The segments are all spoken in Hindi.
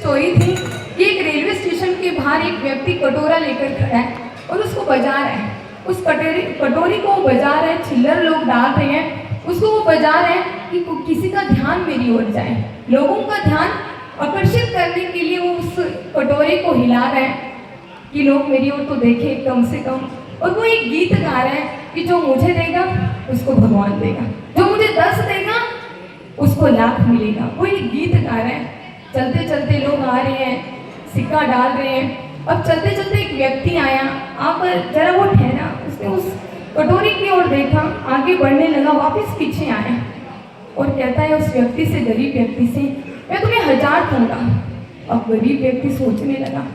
स्टोरी थी कि एक रेलवे स्टेशन के बाहर एक व्यक्ति कटोरा लेकर खड़ा है और उसको बजा रहा है। उस कटोरी को वो बजा रहे हैं, चिल्लर लोग डाल रहे हैं, उसको वो बजा रहे हैं कि किसी का ध्यान मेरी ओर जाए। लोगों का ध्यान आकर्षित करने के लिए वो उस कटोरे को हिला रहे हैं कि लोग मेरी ओर तो देखें कम से कम। और वो एक गीत गा रहे हैं कि जो मुझे देगा उसको भगवान देगा, जो मुझे 10 देगा उसको लाख मिलेगा। वो एक गीत गा रहे हैं। चलते चलते लोग आ रहे हैं, सिक्का डाल रहे हैं। अब चलते चलते एक व्यक्ति आया, आकर जरा वो ठहरा, उसने उस कटोरी की ओर देखा, आगे बढ़ने लगा, वापस पीछे आया और कहता है उस व्यक्ति से, गरीब व्यक्ति से, मैं तुम्हें 1000 दूंगा। अब गरीब व्यक्ति सोचने लगा,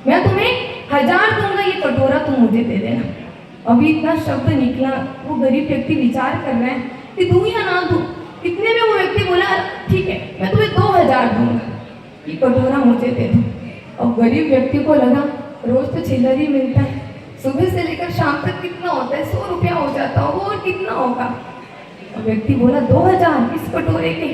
मैं तुम्हें 1000 दूंगा, ये कटोरा तुम मुझे दे देना। अभी इतना शब्द निकला, वो गरीब व्यक्ति विचार कर रहे हैं कि दूं या ना दूं। इतने में वो व्यक्ति बोला, ठीक है मैं तुम्हें 2000 दूंगा, ये कटोरा मुझे दे दो। और गरीब व्यक्ति को लगा रोज तो चिल्लर ही मिलता है, सुबह से लेकर शाम तक कितना होता है, 100 रुपया हो जाता होगा और कितना होगा। और व्यक्ति बोला 2000 इस कटोरे के।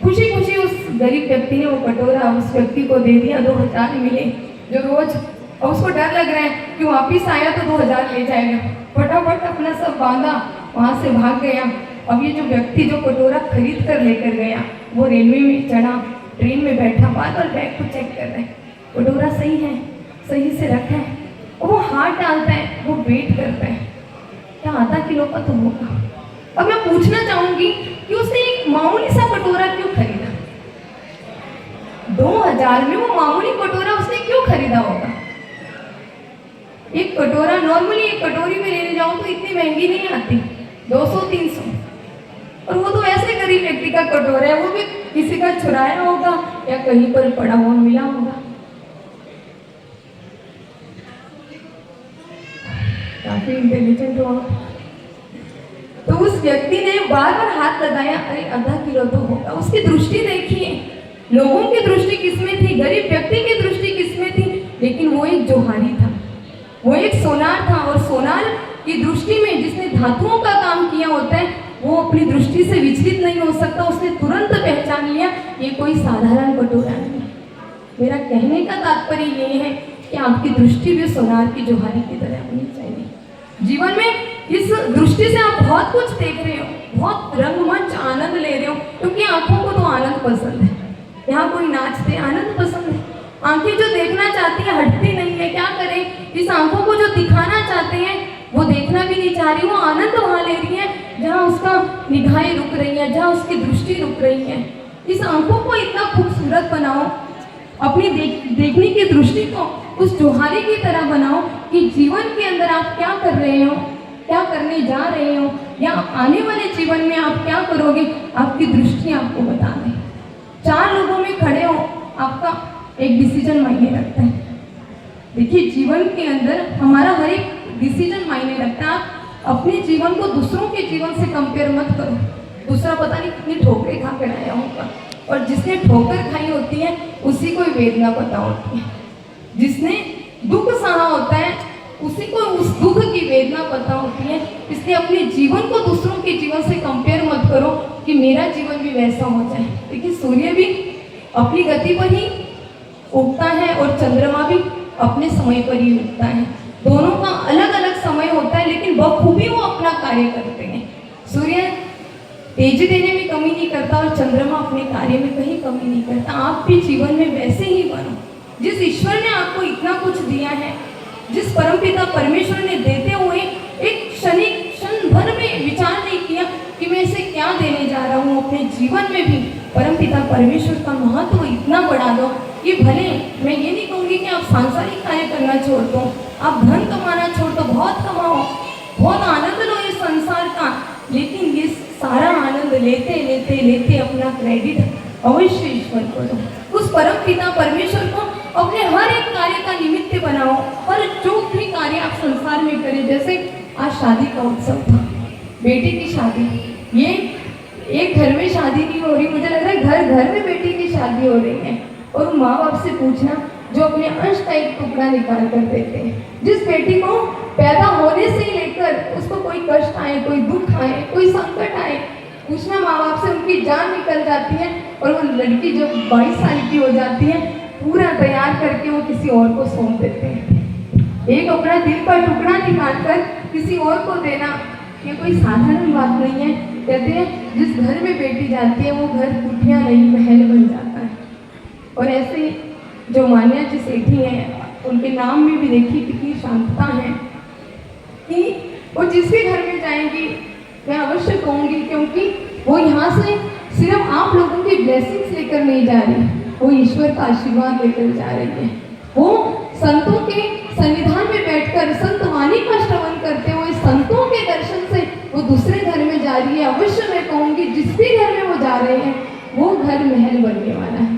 खुशी खुशी उस गरीब व्यक्ति ने वो कटोरा उस व्यक्ति को दे दिया। 2000 मिले जो रोज, और उसको डर लग रहा है कि वापिस आया तो 2000 ले जाएगा। फटाफट अपना सब बांधा, वहाँ से भाग गया। अब ये जो व्यक्ति जो कटोरा खरीद कर लेकर गया, वो रेलवे में चढ़ा, ट्रेन में बैठा, बार बार बैग को चेक कर रहे हैं, कटोरा सही है, सही से रखा है। और वो हाथ डालता है, वो वेट करता है, क्या आधा किलो का तो होगा। अब मैं पूछना चाहूंगी कि उसने एक मामूली सा कटोरा क्यों खरीदा? 2000 में वो मामूली कटोरा उसने क्यों खरीदा होगा? एक कटोरा नॉर्मली एक कटोरी में लेने जाओ तो इतनी महंगी नहीं आती, 200-300। और वो तो ऐसे गरीब व्यक्ति का कटोरा है, वो भी किसी का चुराया होगा या कहीं पर पड़ा हुआ मिला होगा। काफी इंटेलिजेंट हो। तो उस व्यक्ति ने बार बार हाथ लगाया, अरे आधा किलो तो होगा। उसकी दृष्टि देखिए, लोगों की दृष्टि किसमें थी, गरीब व्यक्ति की दृष्टि किसमें थी, लेकिन वो एक जोहारी था, वो एक सोनार था। और सोनार की दृष्टि में जिसने धातुओं का काम किया होता है, वो अपनी दृष्टि से विचलित नहीं हो सकता। उसने तुरंत पहचान लिया ये कोई साधारण कटोरा नहीं है। मेरा कहने का तात्पर्य ये है कि आपकी दृष्टि भी सोनार की जोहारी की तरह होनी चाहिए। जीवन में इस दृष्टि से आप बहुत कुछ देख रहे हो, बहुत रंगमंच आनंद ले रहे हो, क्योंकि आंखों को तो आनंद पसंद है। यहाँ कोई नाचते आनंद पसंद है, आंखें जो देखना चाहती है हटती नहीं है। क्या करें, इस आंखों को जो दिखाना चाहते हैं वो देखना भी नहीं चाह रही, वो आनंद वहाँ ले रही है जहाँ उसका निगाहें रुक रही है, जहाँ उसकी दृष्टि रुक रही है। इस आंखों को इतना खूबसूरत बनाओ, अपनी देखने की दृष्टि को उस जोहारी की तरह बनाओ कि जीवन के अंदर आप क्या कर रहे हो, क्या करने जा रहे हो, या आने वाले जीवन में आप क्या करोगे, आपकी दृष्टि आपको बता दे। 4 लोगों में खड़े हो, आपका एक डिसीजन मायने रखता है। देखिए जीवन के अंदर हमारा हर एक डिसीजन मायने रखता है। आप अपने जीवन को दूसरों के जीवन से कंपेयर मत करो। दूसरा पता नहीं कितनी ठोकरें खा कर आया होगा, और जिसने ठोकर खाई होती है उसी को वेदना पता होती है। जिसने दुख सहा होता है उसी को उस दुख की वेदना पता होती है। इसलिए अपने जीवन को दूसरों के जीवन से कंपेयर मत करो कि मेरा जीवन भी वैसा हो जाए। देखिए सूर्य भी अपनी गति पर ही उगता है और चंद्रमा भी अपने समय पर ही उगता है। दोनों का अलग अलग समय होता है, लेकिन बखूबी वो अपना कार्य करते हैं। सूर्य तेज देने में कमी नहीं करता और चंद्रमा अपने कार्य में कहीं कमी नहीं करता। आप भी जीवन में वैसे ही बनो। जिस ईश्वर ने आपको इतना कुछ दिया है, जिस परमपिता परमेश्वर ने देते हुए एक क्षण भर में विचार नहीं किया कि मैं इसे क्या देने जा रहा हूँ, अपने जीवन में भी परमपिता परमेश्वर का महत्व इतना बढ़ा दो कि भले मैं ये नहीं कहूँगी कि आप सांसारिक कार्य करना छोड़ दो, आप धन कमाना छोड़ दो, बहुत कमाओ, बहुत आनंद लो इस संसार का, लेकिन ये सारा आनंद लेते लेते लेते अपना क्रेडिट अवश्य ईश्वर को दो। उस परम पिता परमेश्वर को अपने हर एक कार्य का निमित्त बनाओ। हर जो भी कार्य आप संसार में करें, जैसे आज शादी का उत्सव था, बेटी की शादी, ये एक घर में शादी नहीं हो रही, मुझे लग रहा है घर घर में बेटी की शादी हो रही है। और माँ बाप से पूछना जो अपने अंश का एक टुकड़ा निकाल कर देते हैं। जिस बेटी को पैदा होने से ही लेकर उसको कोई कष्ट आए, कोई दुख आए, कोई संकट आए, पूछना माँ बाप से, उनकी जान निकल जाती है और वो लड़की जब 22 साल की हो जाती है पूरा तैयार करके वो किसी और को सौंप देते हैं। एक अपना दिल का टुकड़ा निकाल कर किसी और को देना ये कोई साधारण बात नहीं है। कहते हैं जिस घर में बेटी जाती है वो घर कुटिया नहीं महल बन जाता है। और ऐसे जो मान्या जी सेठी हैं उनके नाम में भी देखिए कितनी शांतता है कि वो जिस भी घर में जाएंगी मैं अवश्य कहूँगी, क्योंकि वो यहाँ से सिर्फ आप लोगों की ब्लेसिंग्स लेकर नहीं जा रही, वो ईश्वर का आशीर्वाद लेकर जा रही है। वो संतों के सन्निधान में बैठकर संत वाणी का श्रवण करते हुए संतों के दर्शन से वो दूसरे घर में जा रही है। अवश्य मैं कहूँगी जिस भी घर में वो जा रहे हैं वो घर महल बनने वाला है।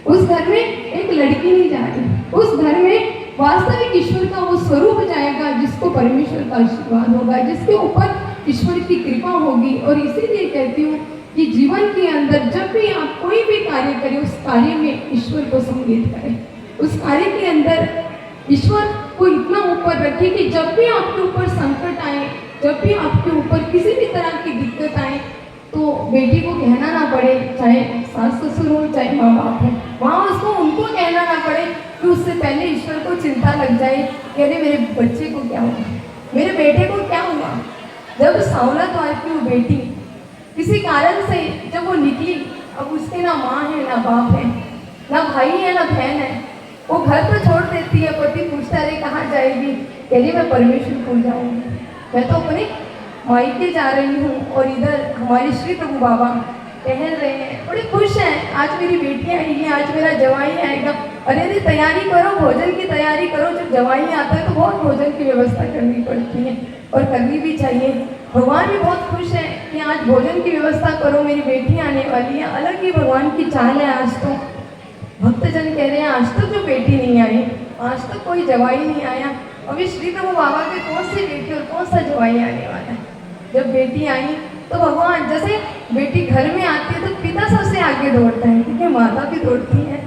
उस घर में एक लड़की नहीं जा रही, उस घर में वास्तविक ईश्वर का वो स्वरूप जाएगा जिसको परमेश्वर का आशीर्वाद होगा, जिसके ऊपर ईश्वर की कृपा होगी। और इसीलिए कहती हूँ कि जीवन के अंदर जब भी आप कोई भी कार्य करें उस कार्य में ईश्वर को सम्मिलित करें, उस कार्य के अंदर ईश्वर को इतना ऊपर रखें कि जब भी आपके ऊपर संकट आए, जब भी आपके ऊपर किसी भी तरह की दिक्कत आए तो बेटी को कहना ना पड़े, चाहे सास ससुर हो चाहे माँ बाप हो, वहाँ उसको उनको कहना ना पड़े कि उससे पहले ईश्वर को चिंता लग जाए कि अरे मेरे बच्चे को क्या हुआ, मेरे बेटे को क्या हुआ। जब सावला द्वार की वो बेटी किसी कारण से जब वो निकली, अब उसके ना माँ है ना बाप है, ना भाई है ना बहन है, वो घर तो छोड़ देती है। पति पूछता है कहाँ जाएगी, कह रही मैं परमेश्वरपुर जाऊँगी, मैं तो अपने मायके जा रही हूँ और इधर हमारे श्री प्रभु बाबा टहल रहे हैं, बड़े खुश हैं, आज मेरी बेटी आएगी, आज मेरा जवाई आएगा। अरे अरे तैयारी करो, भोजन की तैयारी करो। जब जवाई आता है तो बहुत भोजन की व्यवस्था करनी पड़ती है और करनी भी चाहिए। भगवान भी बहुत खुश है कि आज भोजन की व्यवस्था करो, मेरी बेटी आने वाली है। अलग ही भगवान की चाल है। आज तो भक्तजन कह रहे हैं आज तक जो बेटी नहीं आई, आज तक कोई जवाई नहीं आया, अभी श्री प्रभु बाबा के कौन सी बेटी और कौन सा जवाई आने वाला है। जब बेटी आई तो भगवान, जैसे बेटी घर में आती है तो पिता सबसे आगे दौड़ता है, क्योंकि माता भी दौड़ती है,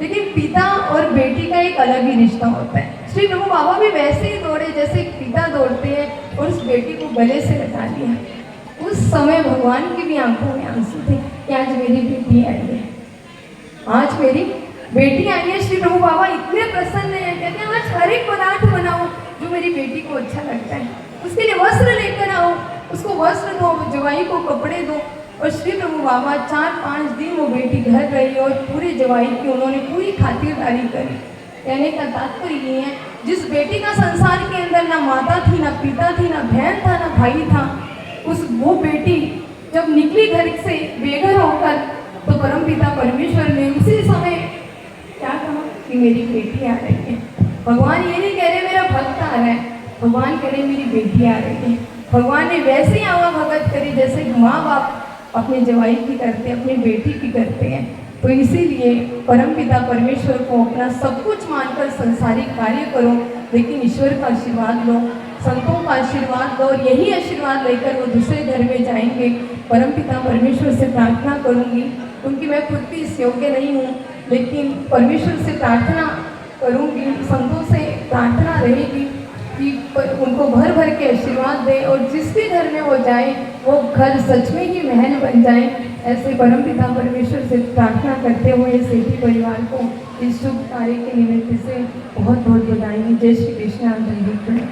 लेकिन पिता और बेटी का एक अलग ही रिश्ता होता है। श्री प्रभु बाबा भी वैसे ही दौड़े जैसे पिता दौड़ते हैं और उस बेटी को गले से लगा लिया। उस समय भगवान की भी आंखों में आंसू थे कि आज मेरी बेटी आई है, आज मेरी बेटी आई है। श्री प्रभु बाबा इतने प्रसन्न हैं, कहते हैं आज हर एक पदार्थ बनाओ जो मेरी बेटी को अच्छा लगता है, उसके लिए वस्त्र लेकर आओ, उसको वस्त्र दो, जवाई को कपड़े दो। और श्री प्रभु बाबा 4-5 दिन वो बेटी घर रही और पूरे जवाई की उन्होंने पूरी खातिरदारी करी। कहने का तात्पर्य ये है, जिस बेटी का संसार के अंदर ना माता थी, ना पिता थी, ना बहन था, ना भाई था, वो बेटी जब निकली घर से बेघर होकर तो परमपिता परमेश्वर ने उसी समय क्या कहा कि मेरी बेटी आ रही है। भगवान ये नहीं कह रहे मेरा भक्त आ रहा है, भगवान कह रहे मेरी बेटी आ रही है। भगवान ने वैसे ही आवा भगत करी जैसे माँ बाप अपने जवाई की करते हैं, अपनी बेटी की करते हैं। तो इसीलिए परमपिता परमेश्वर को अपना सब कुछ मानकर संसारिक कार्य करो, लेकिन ईश्वर का आशीर्वाद लो, संतों का आशीर्वाद लो, और यही आशीर्वाद लेकर वो दूसरे घर में जाएंगे। परमपिता परमेश्वर से प्रार्थना करूंगी, क्योंकि मैं खुद भी इस योग्य नहीं हूँ, लेकिन परमेश्वर से प्रार्थना करूंगी, संतों से प्रार्थना रहेगी कि उनको भर भर के आशीर्वाद दे और जिस भी घर में वो जाए वो घर सच में ही महल बन जाए। ऐसे परमपिता परमेश्वर से प्रार्थना करते हुए सेठी परिवार को इस शुभ कार्य के निमित्त से बहुत बहुत बधाई। जय श्री कृष्ण।